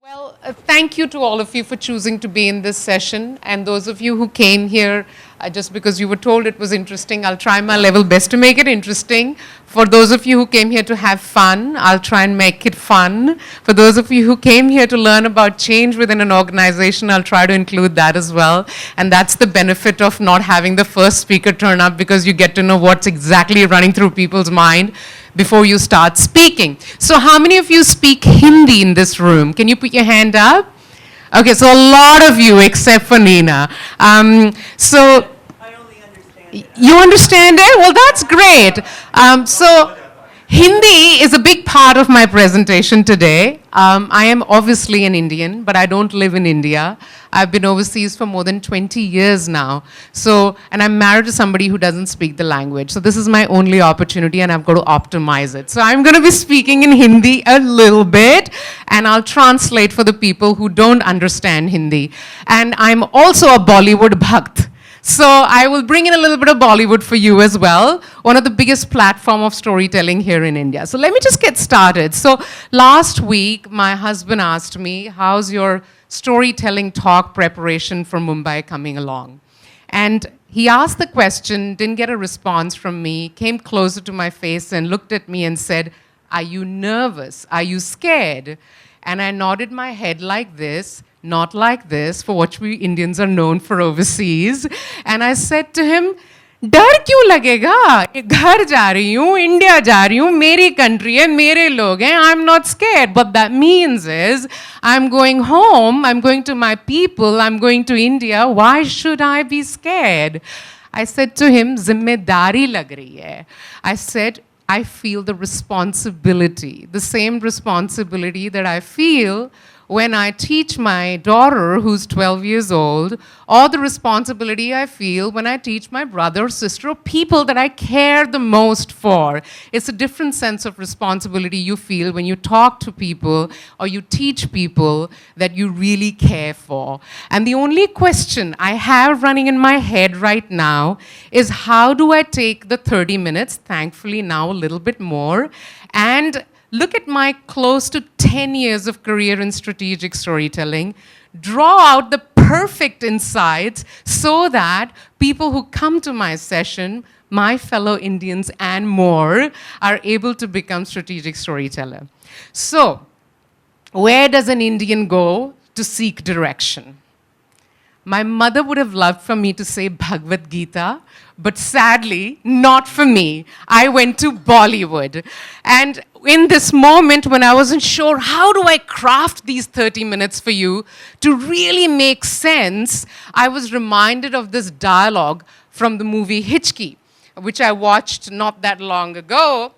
Well, thank you to all of you for choosing to be in this session. And those of you who came here just because you were told it was interesting, I'll try my level best to make it interesting. For those of you who came here to have fun, I'll try and make it fun. For those of you who came here to learn about change within an organization, I'll try to include that as well. And that's the benefit of not having the first speaker turn up, because you get to know what's exactly running through people's mind before you start speaking. So how many of you speak Hindi in this room? Can you put your hand up? Okay, so a lot of you except for Nina. So you understand it? Well, that's great. So Hindi is a big part of my presentation today. I am obviously an Indian, but I don't live in India. I've been overseas for more than 20 years now. So, and I'm married to somebody who doesn't speak the language. So this is my only opportunity and I've got to optimize it. So I'm going to be speaking in Hindi a little bit and I'll translate for the people who don't understand Hindi. And I'm also a Bollywood bhakt. So I will bring in a little bit of Bollywood for you as well, one of the biggest platform of storytelling here in India. So let me just get started. So last week, my husband asked me, how's your storytelling talk preparation for Mumbai coming along? And he asked the question, didn't get a response from me, came closer to my face and looked at me and said, are you nervous? Are you scared? And I nodded my head like this, not like this, for what we Indians are known for overseas. And I said to him, डर क्यों लगेगा? घर जा रही हूँ, India जा रही हूँ, मेरी country है, मेरे लोग हैं, I'm not scared. What that means is, I'm going home, I'm going to my people, I'm going to India, why should I be scared? I said to him, जिम्मेदारी लग रही है. I said, I feel the responsibility, the same responsibility that I feel when I teach my daughter who's 12 years old, or the responsibility I feel when I teach my brother or sister or people that I care the most for. It's a different sense of responsibility you feel when you talk to people or you teach people that you really care for. And the only question I have running in my head right now is, how do I take the 30 minutes, thankfully now a little bit more, and look at my close to 10 years of career in strategic storytelling, draw out the perfect insights so that people who come to my session, my fellow Indians and more, are able to become strategic storyteller. So, where does an Indian go to seek direction? My mother would have loved for me to say Bhagavad Gita, but sadly, not for me. I went to Bollywood. And in this moment when I wasn't sure, how do I craft these 30 minutes for you to really make sense, I was reminded of this dialogue from the movie Hitchki, which I watched not that long ago,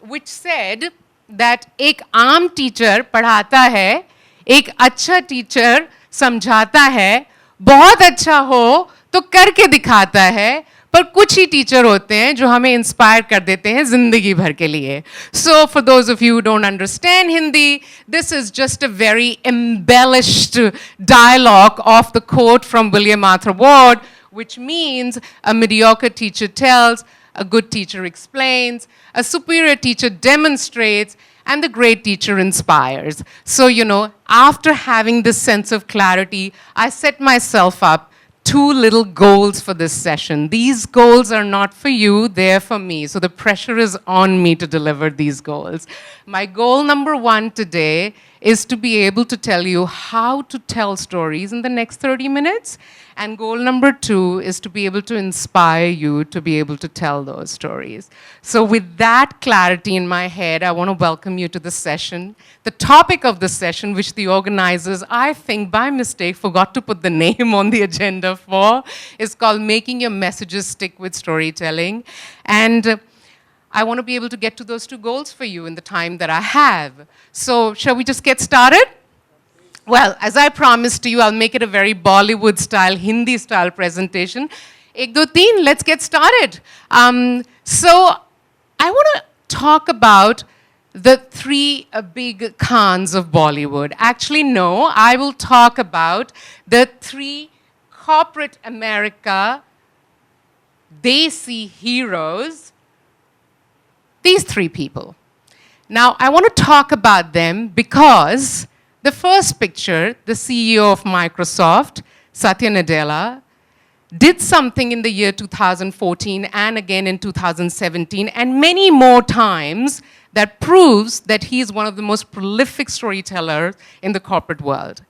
which said that एक आम teacher पढ़ाता है, एक अच्छा teacher समझाता है, बहुत अच्छा हो तो करके दिखाता है, पर कुछ ही टीचर होते हैं जो हमें इंस्पायर कर देते हैं जिंदगी भर के लिए. So for those of you who don't understand Hindi, this is just a very embellished dialogue of the quote from William Arthur Ward, which means a mediocre teacher tells, a good teacher explains, a superior teacher demonstrates, and the great teacher inspires. So, you know, after having this sense of clarity, I set myself up 2 little goals for this session. These goals are not for you, they're for me. So the pressure is on me to deliver these goals. My goal number 1 today is to be able to tell you how to tell stories in the next 30 minutes. And goal number 2 is to be able to inspire you to be able to tell those stories. So with that clarity in my head, I want to welcome you to the session. The topic of the session, which the organizers, I think by mistake, forgot to put the name on the agenda for, is called Making Your Messages Stick with Storytelling. And I want to be able to get to those 2 goals for you in the time that I have. So shall we just get started? Well, as I promised to you, I'll make it a very Bollywood-style, Hindi-style presentation. Ek, do, teen, let's get started. So I want to talk about the 3 big khans of Bollywood. Actually, no, I will talk about the 3 corporate America Desi heroes, these 3 people. Now, I want to talk about them because The first picture, the CEO of Microsoft, Satya Nadella, did something in the year 2014 and again in 2017 and many more times that proves that he is one of the most prolific storytellers in the corporate world.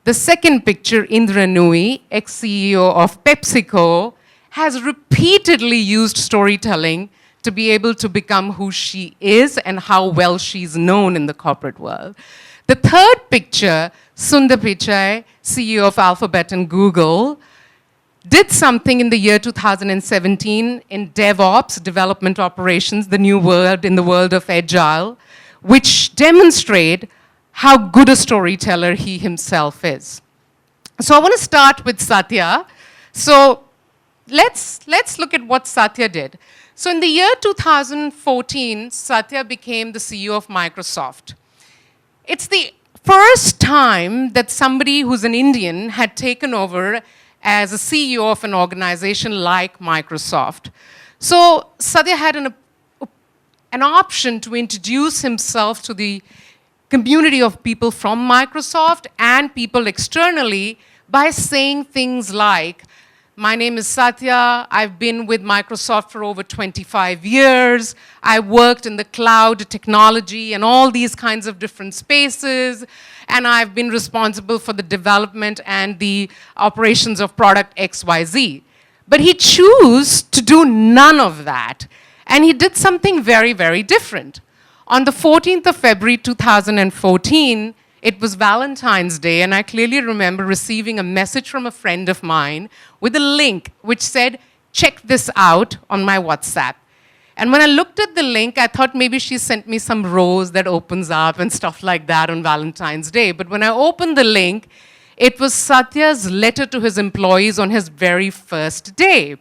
The second picture, Indra Nooyi, ex-CEO of PepsiCo, has repeatedly used storytelling to be able to become who she is and how well she's known in the corporate world. The third picture, Sundar Pichai, CEO of Alphabet and Google, did something in the year 2017 in DevOps, development operations, the new word in the world of agile, which demonstrate how good a storyteller he himself is. So I want to start with Satya. So let's look at what Satya did. So in the year 2014, Satya became the CEO of Microsoft. It's the first time that somebody who's an Indian had taken over as a CEO of an organization like Microsoft. So Satya had an option to introduce himself to the community of people from Microsoft and people externally by saying things like, my name is Satya, I've been with Microsoft for over 25 years, I worked in the cloud technology and all these kinds of different spaces, and I've been responsible for the development and the operations of product XYZ. But he chose to do none of that, and he did something very, very different. On the 14th of February 2014, it was Valentine's Day, and I clearly remember receiving a message from a friend of mine with a link which said, check this out on my WhatsApp. And when I looked at the link, I thought maybe she sent me some rose that opens up and stuff like that on Valentine's Day. But when I opened the link, it was Satya's letter to his employees on his very first day.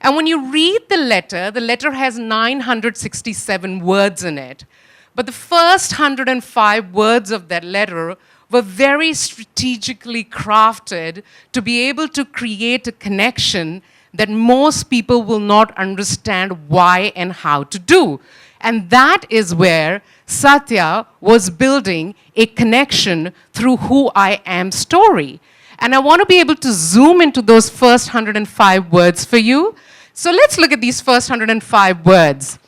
And when you read the letter has 967 words in it. But the first 105 words of that letter were very strategically crafted to be able to create a connection that most people will not understand why and how to do. And that is where Satya was building a connection through who I am story. And I want to be able to zoom into those first 105 words for you. So let's look at these first 105 words.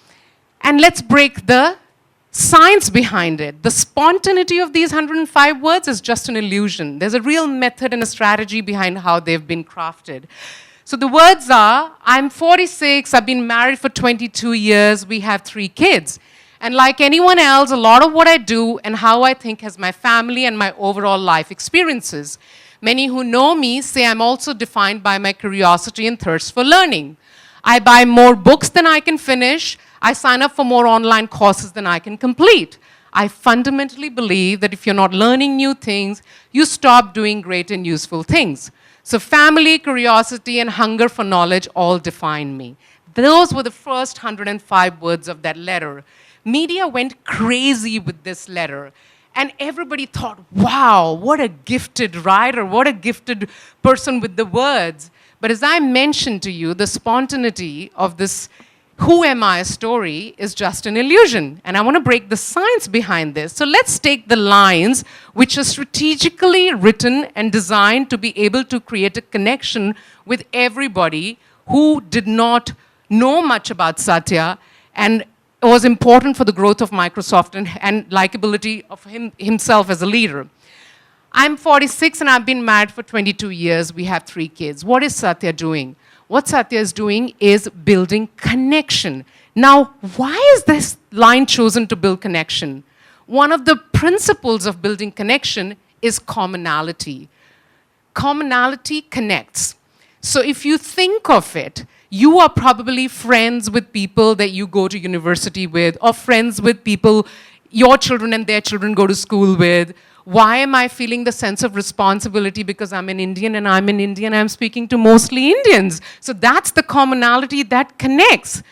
And let's break the science behind it. The spontaneity of these 105 words is just an illusion. There's a real method and a strategy behind how they've been crafted. So the words are, I'm 46, I've been married for 22 years, we have 3 kids. And like anyone else, a lot of what I do and how I think has my family and my overall life experiences. Many who know me say I'm also defined by my curiosity and thirst for learning. I buy more books than I can finish. I sign up for more online courses than I can complete. I fundamentally believe that if you're not learning new things, you stop doing great and useful things. So family, curiosity, and hunger for knowledge all define me. Those were the first 105 words of that letter. Media went crazy with this letter. And everybody thought, wow, what a gifted writer, what a gifted person with the words. But as I mentioned to you, the spontaneity of this who am I story is just an illusion. And I want to break the science behind this. So let's take the lines which are strategically written and designed to be able to create a connection with everybody who did not know much about Satya and it was important for the growth of Microsoft and likability of himself as a leader. I'm 46 and I've been married for 22 years. We have 3 kids. What is Satya doing? What Satya is doing is building connection. Now, why is this line chosen to build connection? One of the principles of building connection is commonality. Commonality connects. So if you think of it, you are probably friends with people that you go to university with, or friends with people your children and their children go to school with. Why am I feeling the sense of responsibility? Because I'm an Indian and I'm an Indian, I'm speaking to mostly Indians. So that's the commonality that connects.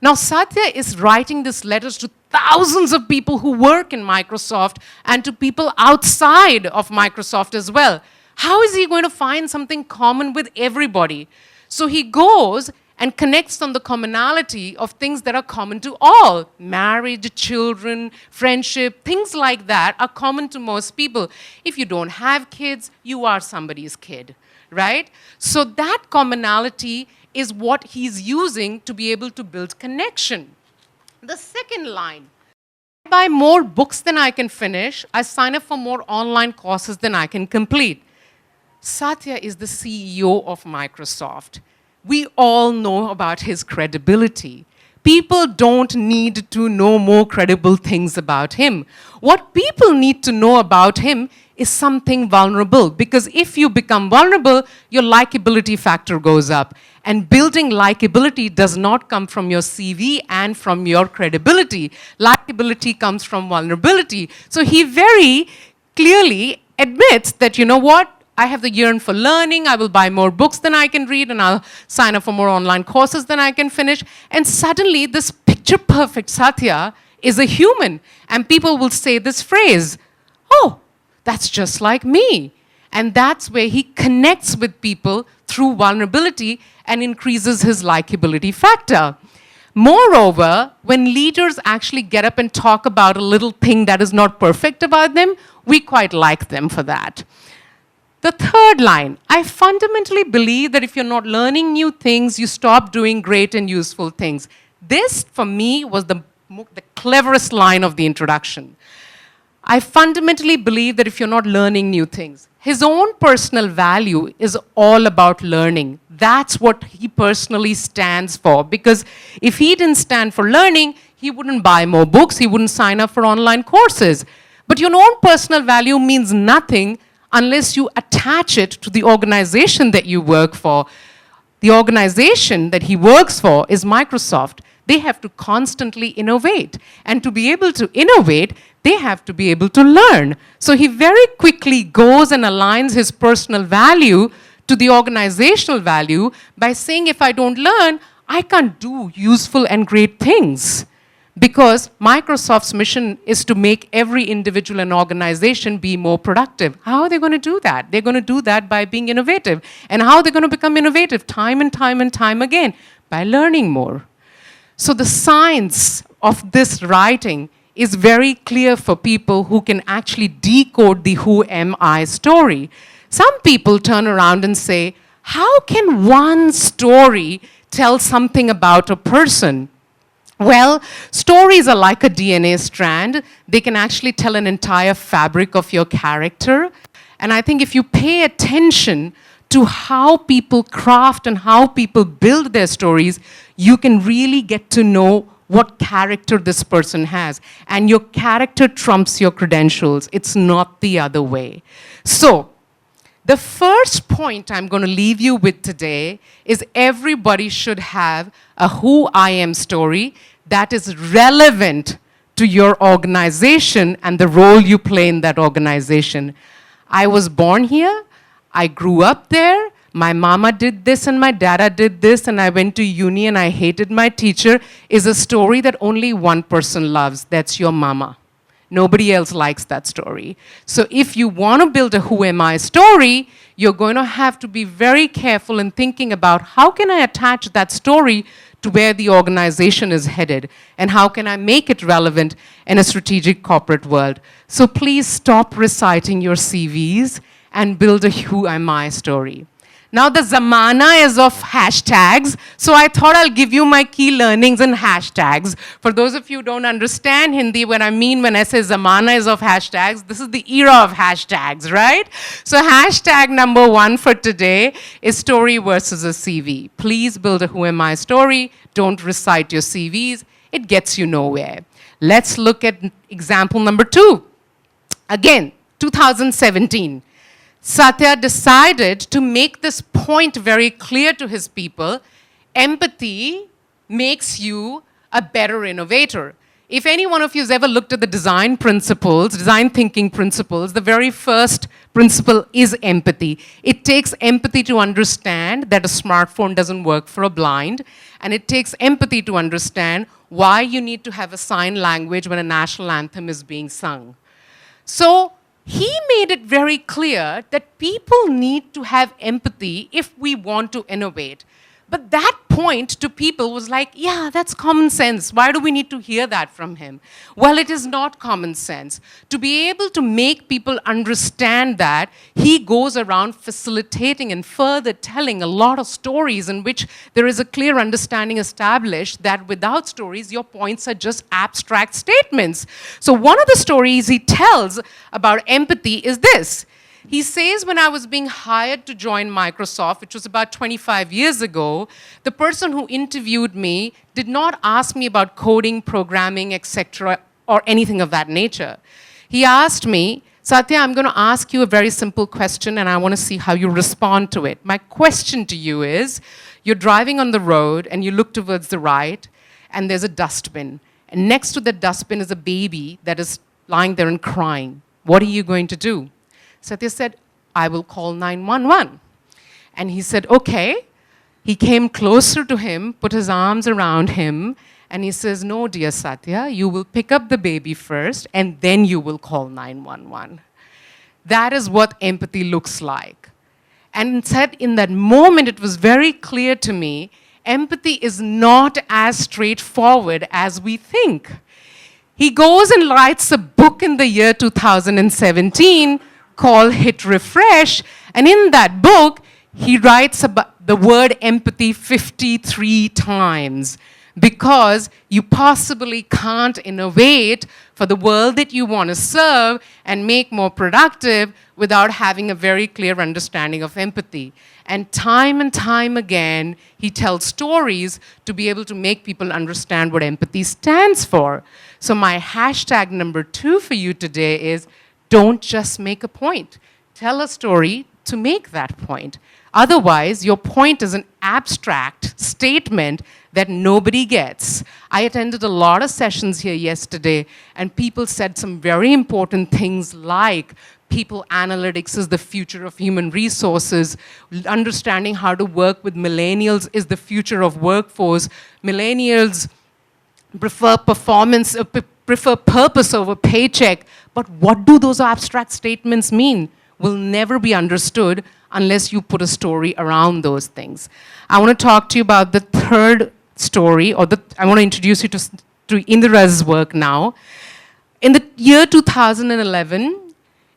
Now Satya is writing these letters to thousands of people who work in Microsoft and to people outside of Microsoft as well. How is he going to find something common with everybody? So he goes and connects on the commonality of things that are common to all. Marriage, children, friendship, things like that are common to most people. If you don't have kids, you are somebody's kid, right? So that commonality is what he's using to be able to build connection. The second line, I buy more books than I can finish. I sign up for more online courses than I can complete. Satya is the CEO of Microsoft. We all know about his credibility. People don't need to know more credible things about him. What people need to know about him is something vulnerable, because if you become vulnerable, your likability factor goes up. And building likability does not come from your CV and from your credibility. Likability comes from vulnerability. So he very clearly admits that, you know what? I have the yearn for learning, I will buy more books than I can read, and I'll sign up for more online courses than I can finish. And suddenly, this picture-perfect Satya is a human. And people will say this phrase, oh, that's just like me. And that's where he connects with people through vulnerability and increases his likability factor. Moreover, when leaders actually get up and talk about a little thing that is not perfect about them, we quite like them for that. The third line, I fundamentally believe that if you're not learning new things, you stop doing great and useful things. This, for me, was the cleverest line of the introduction. I fundamentally believe that if you're not learning new things, his own personal value is all about learning. That's what he personally stands for. Because if he didn't stand for learning, he wouldn't buy more books, he wouldn't sign up for online courses. But your own personal value means nothing unless you attach it to the organization that you work for. The organization that he works for is Microsoft. They have to constantly innovate. And to be able to innovate, they have to be able to learn. So he very quickly goes and aligns his personal value to the organizational value by saying, if I don't learn, I can't do useful and great things. Because Microsoft's mission is to make every individual and organization be more productive. How are they going to do that? They're going to do that by being innovative. And how are they going to become innovative time and time and time again? By learning more. So the science of this writing is very clear for people who can actually decode the who am I story. Some people turn around and say, how can one story tell something about a person? Well, stories are like a DNA strand. They can actually tell an entire fabric of your character. And I think if you pay attention to how people craft and how people build their stories, you can really get to know what character this person has. And your character trumps your credentials. It's not the other way. So, the first point I'm going to leave you with today is everybody should have a who I am story that is relevant to your organization and the role you play in that organization. I was born here. I grew up there. My mama did this and my dada did this and I went to uni and I hated my teacher is a story that only one person loves. That's your mama. Nobody else likes that story. So if you want to build a who am I story, you're going to have to be very careful in thinking about how can I attach that story to where the organization is headed and how can I make it relevant in a strategic corporate world. So please stop reciting your CVs and build a who am I story. Now the zamana is of hashtags, so I thought I'll give you my key learnings in hashtags. For those of you who don't understand Hindi, what I mean when I say zamana is of hashtags, this is the era of hashtags, right? So hashtag number 1 for today is story versus a CV. Please build a who am I story. Don't recite your CVs. It gets you nowhere. Let's look at example number 2. Again, 2017. Satya decided to make this point very clear to his people. Empathy makes you a better innovator. If any one of you has ever looked at the design principles, design thinking principles, the very first principle is empathy. It takes empathy to understand that a smartphone doesn't work for a blind, and it takes empathy to understand why you need to have a sign language when a national anthem is being sung. So, he made it very clear that people need to have empathy if we want to innovate. But that point to people was like, yeah, that's common sense. Why do we need to hear that from him? Well, it is not common sense. To be able to make people understand that, he goes around facilitating and further telling a lot of stories in which there is a clear understanding established that without stories, your points are just abstract statements. So one of the stories he tells about empathy is this. He says, when I was being hired to join Microsoft, which was about 25 years ago, the person who interviewed me did not ask me about coding, programming, etc., or anything of that nature. He asked me, Satya, I'm going to ask you a very simple question, and I want to see how you respond to it. My question to you is, you're driving on the road, and you look towards the right, and there's a dustbin. And next to the dustbin is a baby that is lying there and crying. What are you going to do? Satya said, I will call 911. And he said, okay. He came closer to him, put his arms around him, and he says, no, dear Satya, you will pick up the baby first, and then you will call 911. That is what empathy looks like. And said in that moment, it was very clear to me, empathy is not as straightforward as we think. He goes and writes a book in the year 2017 called Hit Refresh, and in that book, he writes about the word empathy 53 times, because you possibly can't innovate for the world that you want to serve and make more productive without having a very clear understanding of empathy. And time again, he tells stories to be able to make people understand what empathy stands for. So my hashtag number 2 for you today is, don't just make a point. Tell a story to make that point. Otherwise, your point is an abstract statement that nobody gets. I attended a lot of sessions here yesterday, and people said some very important things like people analytics is the future of human resources, understanding how to work with millennials is the future of workforce. Millennials prefer performance, prefer purpose over paycheck. But what do those abstract statements mean? Will never be understood unless you put a story around those things. I want to talk to you about the third story, or I want to introduce you to Indira's work now. In the year 2011,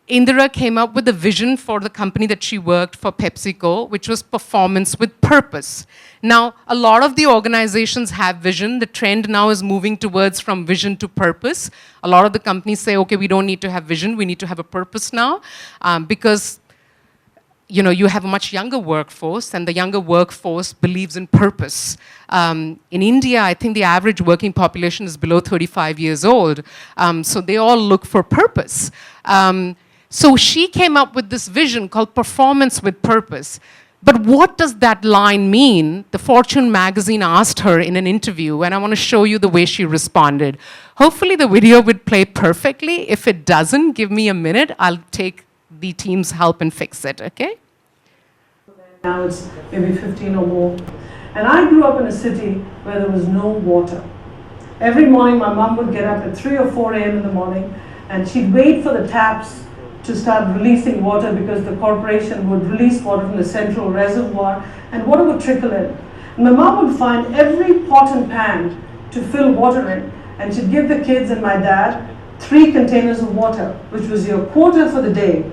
Indira came up with a vision for the company that she worked for, PepsiCo, which was performance with purpose. Now, a lot of the organizations have vision. The trend now is moving towards from vision to purpose. A lot of the companies say, okay, we don't need to have vision, we need to have a purpose now, because you have a much younger workforce, and the younger workforce believes in purpose. In India, I think the average working population is below 35 years old, so they all look for purpose. So she came up with this vision called performance with purpose. But what does that line mean? The Fortune magazine asked her in an interview, and I want to show you the way she responded. Hopefully the video would play perfectly. If it doesn't, give me a minute. I'll take the team's help and fix it, okay? Now it's maybe 15 or more. And I grew up in a city where there was no water. Every morning my mom would get up at 3 or 4 a.m. in the morning, and she'd wait for the taps to start releasing water, because the corporation would release water from the central reservoir, and water would trickle in. And my mom would find every pot and pan to fill water in, and she'd give the kids and my dad 3 containers of water, which was your quota for the day.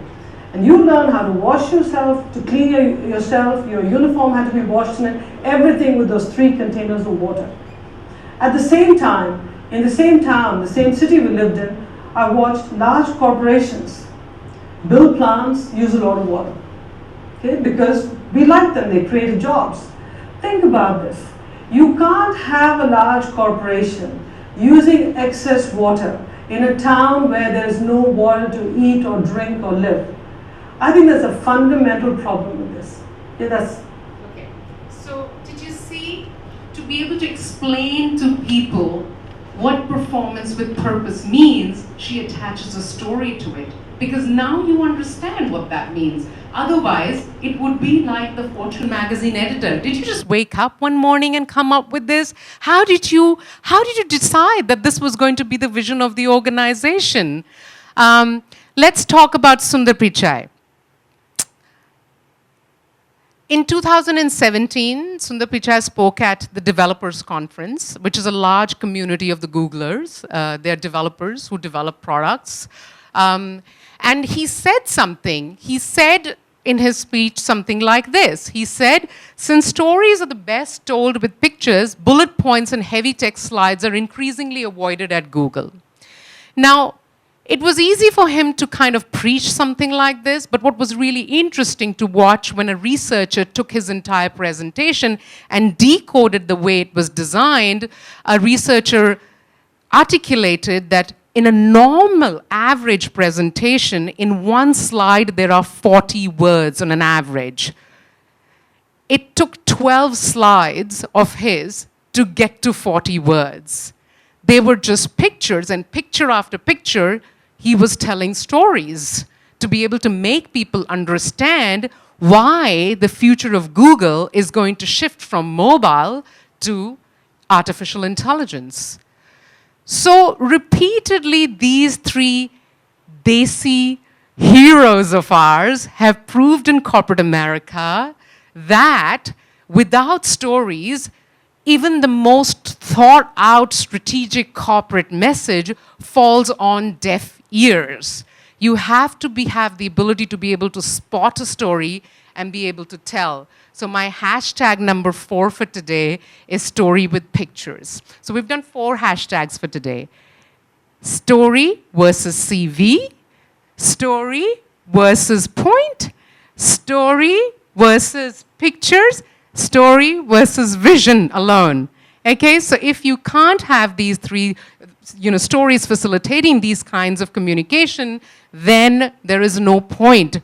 And you learn how to wash yourself, to clean yourself, your uniform had to be washed in it, everything with those 3 containers of water. At the same time, in the same town, the same city we lived in, I watched large corporations build plants, use a lot of water. Okay? Because we like them, they create jobs. Think about this. You can't have a large corporation using excess water in a town where there is no water to eat or drink or live. I think there's a fundamental problem with this. Yeah, that's... Okay. So, did you see, to be able to explain to people what performance with purpose means, she attaches a story to it. Because now you understand what that means. Otherwise, it would be like the Fortune magazine editor. Did you just wake up one morning and come up with this? How did you decide that this was going to be the vision of the organization? Let's talk about Sundar Pichai. In 2017, Sundar Pichai spoke at the Developers Conference, which is a large community of the Googlers. They're developers who develop products. And he said something. He said in his speech something like this. He said, since stories are the best told with pictures, bullet points and heavy text slides are increasingly avoided at Google. Now, it was easy for him to kind of preach something like this, but what was really interesting to watch when a researcher took his entire presentation and decoded the way it was designed, a researcher articulated that in a normal average presentation, in one slide there are 40 words on an average. It took 12 slides of his to get to 40 words. They were just pictures, and picture after picture, he was telling stories to be able to make people understand why the future of Google is going to shift from mobile to artificial intelligence. So repeatedly, these three desi heroes of ours have proved in corporate America that without stories, even the most thought out strategic corporate message falls on deaf ears. You have to have the ability to be able to spot a story and be able to tell. So my hashtag number 4 for today is story with pictures. So we've done 4 hashtags for today. Story versus CV, story versus point, story versus pictures, story versus vision alone. Okay, so if you can't have these 3 stories facilitating these kinds of communication, then there is no point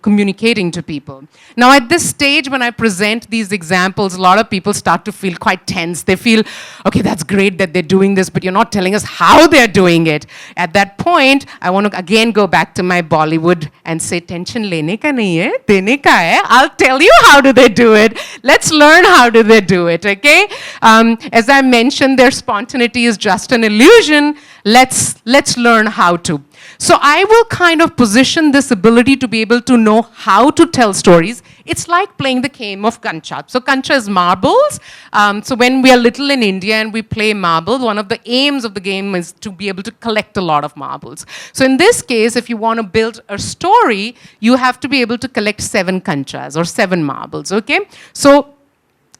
communicating to people. Now, at this stage, when I present these examples, a lot of people start to feel quite tense. They feel, okay, that's great that they're doing this, but you're not telling us how they're doing it. At that point, I want to again go back to my Bollywood and say, tension lene ka nahi hai, dene ka hai. I'll tell you how do they do it. Let's learn how do they do it, okay? As I mentioned, their spontaneity is just an illusion. Let's learn how to. So I will kind of position this ability to be able to know how to tell stories. It's like playing the game of Kancha. So Kancha is marbles. So when we are little in India and we play marbles, one of the aims of the game is to be able to collect a lot of marbles. So in this case, if you want to build a story, you have to be able to collect 7 Kanchas or 7 marbles, okay? So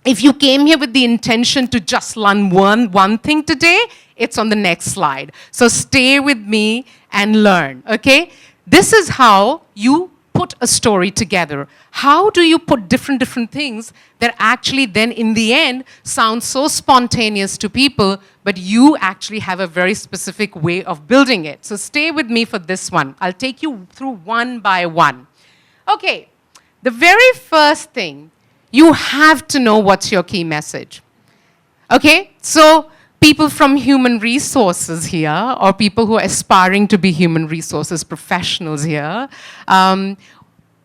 if you came here with the intention to just learn one thing today, it's on the next slide. So stay with me and learn, okay? This is how you put a story together. How do you put different things that actually then in the end sound so spontaneous to people, but you actually have a very specific way of building it. So stay with me for this one. I'll take you through one by one. Okay, the very first thing, you have to know what's your key message. Okay, so people from human resources here, or people who are aspiring to be human resources professionals here,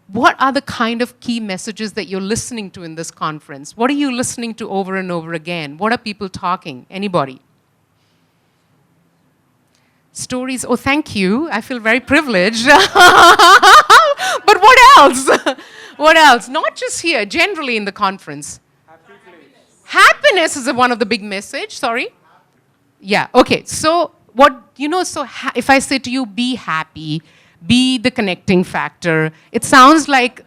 what are the kind of key messages that you're listening to in this conference? What are you listening to over and over again? What are people talking? Anybody? Stories, oh, thank you. I feel very privileged. But what else? What else? Not just here, generally in the conference. Happiness is one of the big message, sorry. Yeah, okay, so if I say to you, be happy, be the connecting factor, it sounds like,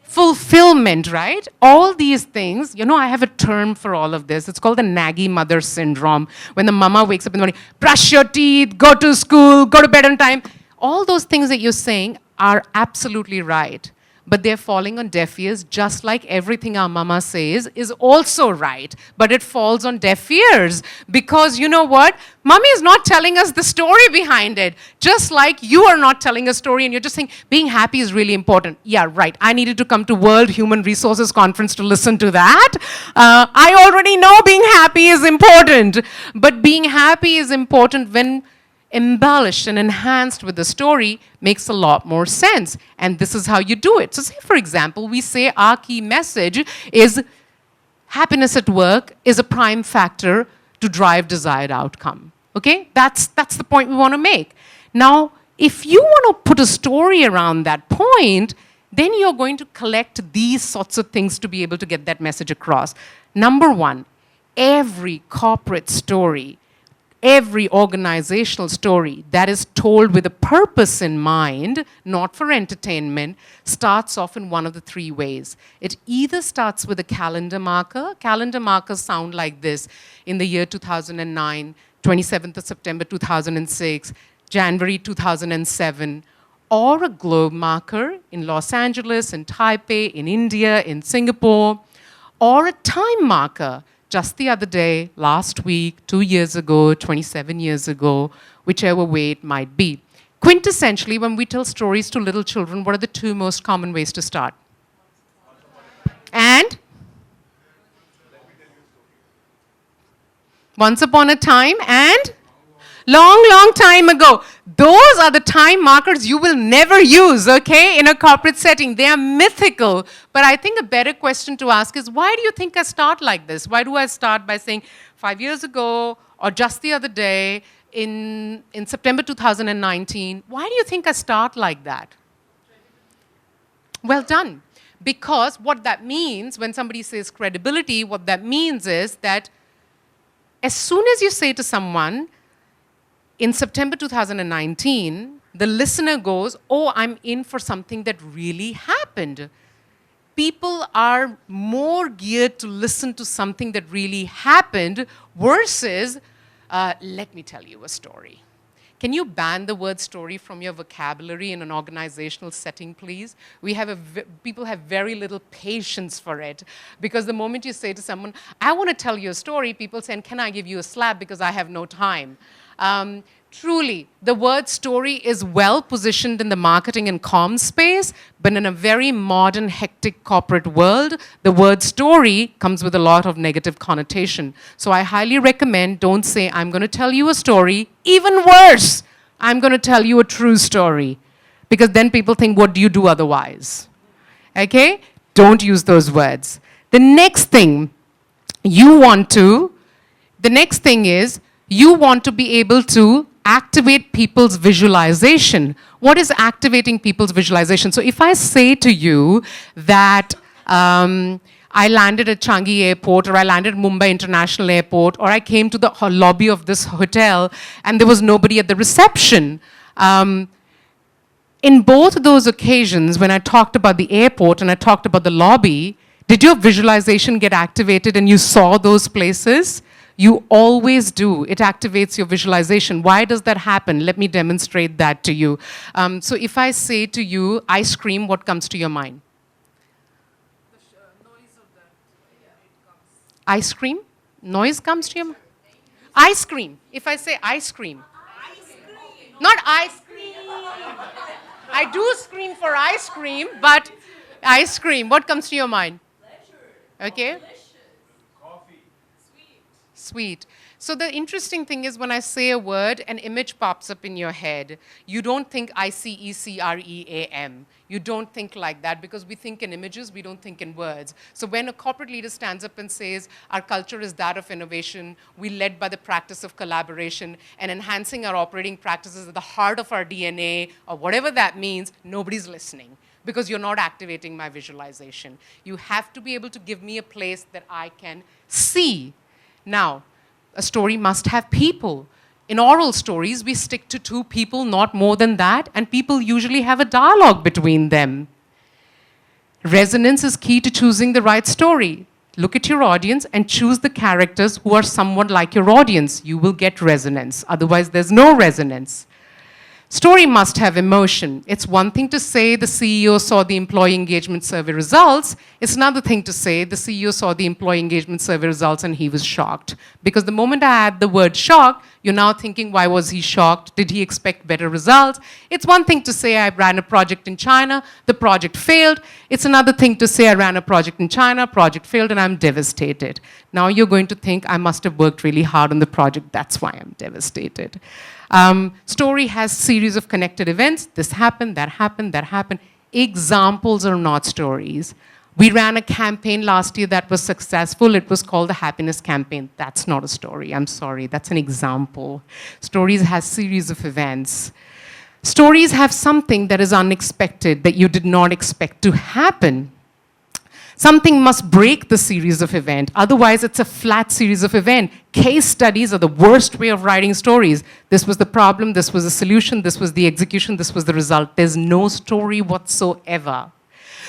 fulfillment, right? All these things, I have a term for all of this. It's called the naggy mother syndrome. When the mama wakes up in the morning, brush your teeth, go to school, go to bed on time. All those things that you're saying are absolutely right. But they're falling on deaf ears, just like everything our mama says is also right. But it falls on deaf ears. Because you know what? Mommy is not telling us the story behind it. Just like you are not telling a story and you're just saying, being happy is really important. Yeah, right. I needed to come to World Human Resources Conference to listen to that. I already know being happy is important. But being happy is important when embellished and enhanced with the story makes a lot more sense. And this is how you do it. So say, for example, we say our key message is happiness at work is a prime factor to drive desired outcome. Okay? That's the point we want to make. Now, if you want to put a story around that point, then you're going to collect these sorts of things to be able to get that message across. Number one, every corporate story, every organizational story that is told with a purpose in mind, not for entertainment, starts off in one of the three ways. It either starts with a calendar marker. Calendar markers sound like this: in the year 2009, 27th of September 2006, January 2007, or a globe marker in Los Angeles, in Taipei, in India, in Singapore, or a time marker, just the other day, last week, 2 years ago, 27 years ago, whichever way it might be. Quintessentially, when we tell stories to little children, what are the two most common ways to start? And? Once upon a time and? Long, long time ago. Those are the time markers you will never use, okay, in a corporate setting. They are mythical. But I think a better question to ask is, why do you think I start like this? Why do I start by saying 5 years ago or just the other day in September 2019? Why do you think I start like that? Well done. Because what that means, when somebody says credibility, what that means is that as soon as you say to someone, in September 2019, the listener goes, oh, I'm in for something that really happened. People are more geared to listen to something that really happened versus, let me tell you a story. Can you ban the word story from your vocabulary in an organizational setting, please? People have very little patience for it, because the moment you say to someone, I want to tell you a story, people say, can I give you a slap because I have no time? Truly, the word story is well positioned in the marketing and comms space, but in a very modern, hectic corporate world, the word story comes with a lot of negative connotation. So I highly recommend, don't say, I'm going to tell you a story. Even worse, I'm going to tell you a true story. Because then people think, what do you do otherwise? Okay? Don't use those words. The next thing is, you want to be able to activate people's visualization. What is activating people's visualization? So if I say to you that I landed at Changi Airport, or I landed at Mumbai International Airport, or I came to the lobby of this hotel and there was nobody at the reception, in both those occasions, when I talked about the airport and I talked about the lobby, did your visualization get activated and you saw those places? You always do. It activates your visualization. Why does that happen? Let me demonstrate that to you. So if I say to you, ice cream, what comes to your mind? The noise of that. It comes. Ice cream? Noise comes to your mind? Ice cream. If I say ice cream. Ice cream. Not ice cream. I do scream for ice cream, but ice cream. What comes to your mind? Pleasure. Okay. Sweet. So the interesting thing is, when I say a word, an image pops up in your head. You don't think ICECREAM. You don't think like that, because we think in images, we don't think in words. So when a corporate leader stands up and says, our culture is that of innovation, we led by the practice of collaboration, and enhancing our operating practices at the heart of our DNA, or whatever that means, nobody's listening, because you're not activating my visualization. You have to be able to give me a place that I can see. Now, a story must have people. In oral stories, we stick to 2 people, not more than that, and people usually have a dialogue between them. Resonance is key to choosing the right story. Look at your audience and choose the characters who are somewhat like your audience. You will get resonance. Otherwise, there's no resonance. Story must have emotion. It's one thing to say the CEO saw the employee engagement survey results. It's another thing to say the CEO saw the employee engagement survey results and he was shocked. Because the moment I add the word shocked, you're now thinking, why was he shocked? Did he expect better results? It's one thing to say I ran a project in China, the project failed. It's another thing to say I ran a project in China, project failed, and I'm devastated. Now you're going to think I must have worked really hard on the project. That's why I'm devastated. Story has series of connected events. This happened, that happened, that happened. Examples are not stories. We ran a campaign last year that was successful. It was called the Happiness Campaign. That's not a story. I'm sorry. That's an example. Stories has series of events. Stories have something that is unexpected, that you did not expect to happen. Something must break the series of events. Otherwise, it's a flat series of events. Case studies are the worst way of writing stories. This was the problem, this was the solution, this was the execution, this was the result. There's no story whatsoever.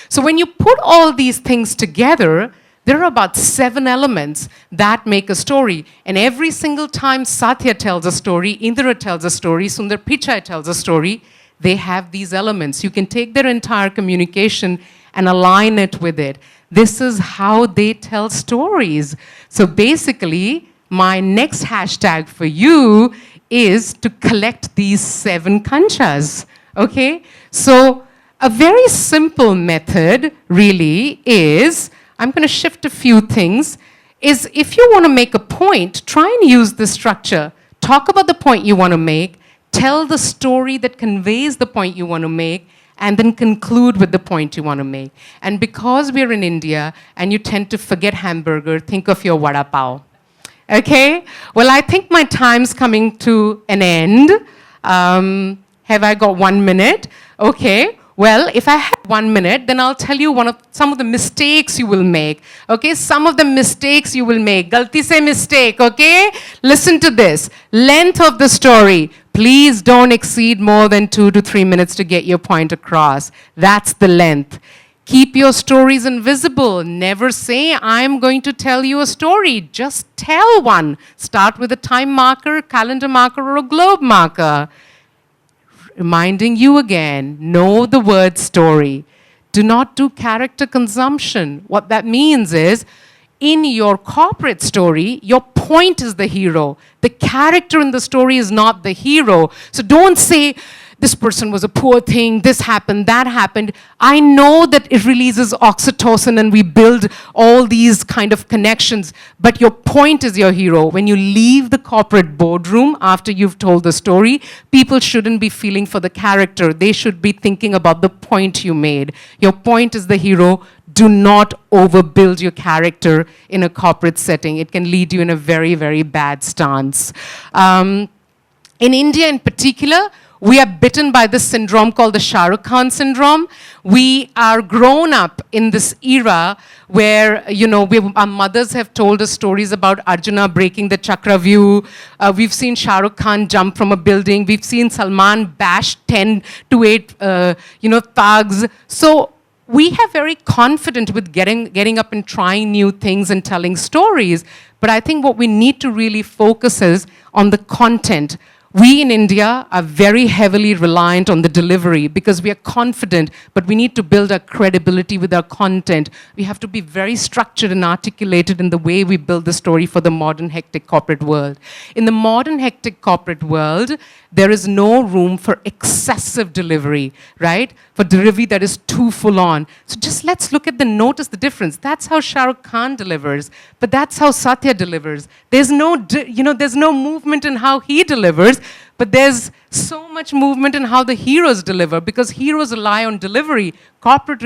So when you put all these things together, there are about 7 elements that make a story. And every single time Satya tells a story, Indra tells a story, Sundar Pichai tells a story, they have these elements. You can take their entire communication and align it with it. This is how they tell stories. So basically, my next hashtag for you is to collect these 7 kanchas, okay? So a very simple method really is, I'm going to shift a few things, is if you want to make a point, try and use this structure. Talk about the point you want to make, tell the story that conveys the point you want to make, and then conclude with the point you want to make. And because we're in India and you tend to forget hamburger, think of your vada pav. Okay? Well, I think my time's coming to an end. Have I got 1 minute? Okay. Well, if I have 1 minute, then I'll tell you some of the mistakes you will make. Okay? Some of the mistakes you will make. Galti se mistake, okay? Listen to this. Length of the story. Please don't exceed more than 2 to 3 minutes to get your point across. That's the length. Keep your stories invisible. Never say, I'm going to tell you a story. Just tell one. Start with a time marker, calendar marker, or a globe marker. Reminding you again, know the word story. Do not do character consumption. What that means is, in your corporate story, your point is the hero. The character in the story is not the hero. So don't say, this person was a poor thing, this happened, that happened. I know that it releases oxytocin and we build all these kind of connections, but your point is your hero. When you leave the corporate boardroom after you've told the story, people shouldn't be feeling for the character. They should be thinking about the point you made. Your point is the hero. Do not overbuild your character in a corporate setting. It can lead you in a very, very bad stance. In India in particular, we are bitten by this syndrome called the Shah Rukh Khan syndrome. We are grown up in this era where, you know, our mothers have told us stories about Arjuna breaking the Chakravyuh. We've seen Shah Rukh Khan jump from a building. We've seen Salman bash 10 to 8, thugs. So we have very confident with getting up and trying new things and telling stories. But I think what we need to really focus is on the content. We in India are very heavily reliant on the delivery because we are confident, but we need to build our credibility with our content. We have to be very structured and articulated in the way we build the story for the modern, hectic corporate world. In the modern, hectic corporate world, there is no room for excessive delivery, right? For delivery that is too full on. So just let's notice the difference. That's how Shah Rukh Khan delivers, but that's how Satya delivers. There's no movement in how he delivers, but there's so much movement in how the heroes deliver, because heroes rely on delivery. Corporate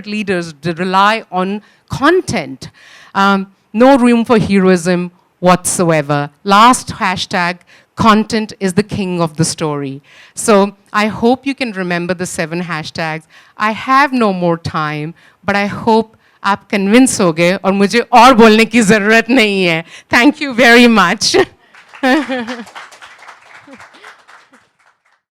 leaders rely on content. No room for heroism whatsoever. Last hashtag, content is the king of the story. So I hope you can remember the 7 hashtags. I have no more time, but I hope आप convince हो गए और मुझे और बोलने की ज़रूरत नहीं है. Thank you very much.